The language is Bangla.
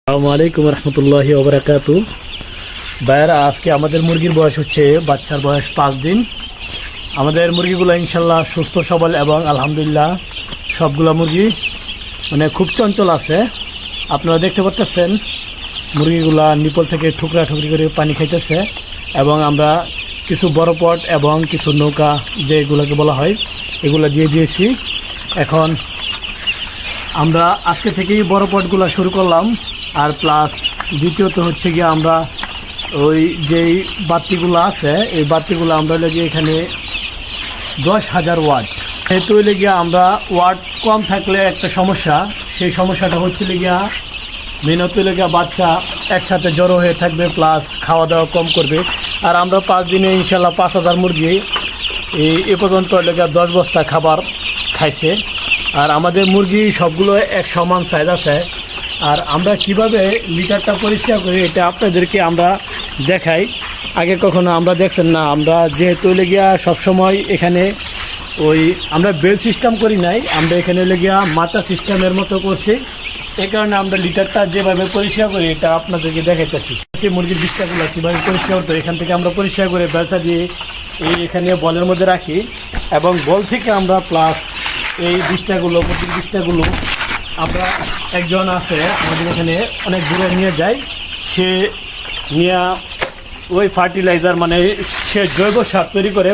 আসসালামু আলাইকুম রহমতুল্লাহি ওবরাকাতু। ভাইয়ারা, আজকে আমাদের মুরগির বয়স হচ্ছে, বাচ্চার বয়স 5 দিন। আমাদের মুরগিগুলো ইনশাল্লাহ সুস্থ সবল এবং আলহামদুলিল্লাহ সবগুলো মুরগি মানে খুব চঞ্চল আছে। আপনারা দেখতে পাচ্ছেন মুরগিগুলা নিপল থেকে ঠুকরা ঠুকরি করে পানি খাইতেছে এবং আমরা কিছু বড় পট এবং কিছু নৌকা যেগুলোকে বলা হয় এগুলো দিয়ে দিয়েছি। এখন আমরা আজকে থেকেই বড় পটগুলো শুরু করলাম। আর প্লাস দ্বিতীয়ত হচ্ছে গিয়ে আমরা ওই যেই বাতিগুলো আছে এই বাতিগুলো আমরা লেগে এখানে 10,000 ওয়াট, যেহেতু লেগে আমরা ওয়াট কম থাকলে একটা সমস্যা, সেই সমস্যাটা হচ্ছে লেগিয়া মেহনত লেগে বাচ্চা একসাথে জড়ো হয়ে থাকবে, প্লাস খাওয়া দাওয়া কম করবে। আর আমরা 5 দিনে ইনশাল্লাহ 5,000 মুরগি এ পর্যন্ত লেগে 10 বস্তা খাবার খাইছে। আর আমাদের মুরগি সবগুলো এক সমান সাইজ আছে। আর আমরা কিভাবে লিটারটা পরিষ্কার করি এটা আপনাদেরকে আমরা দেখাই। আগে কখনো আমরা দেখছেন না, আমরা যেহেতু লেগিয়া সবসময় এখানে ওই আমরা বেল সিস্টেম করি নাই, আমরা এখানে লেগিয়া মাচা সিস্টেমের মতো করছি। এই কারণে আমরা লিটারটা যেভাবে পরিষ্কার করি এটা আপনাদেরকে দেখাইতেছি। মুরগির বিষ্ঠাগুলো কীভাবে পরিষ্কার করতে, এখান থেকে আমরা পরিষ্কার করে বেলচা দিয়ে এখানে বলের মধ্যে রাখি এবং বল থেকে আমরা প্লাস এই বিষ্ঠাগুলো প্রতি বিষ্ঠাগুলো আমরা একজন আছে আমাদের এখানে অনেক দূরে নিয়ে যায়, সে নিয়ে ওই ফার্টিলাইজার মানে সে জৈব সার তৈরি করে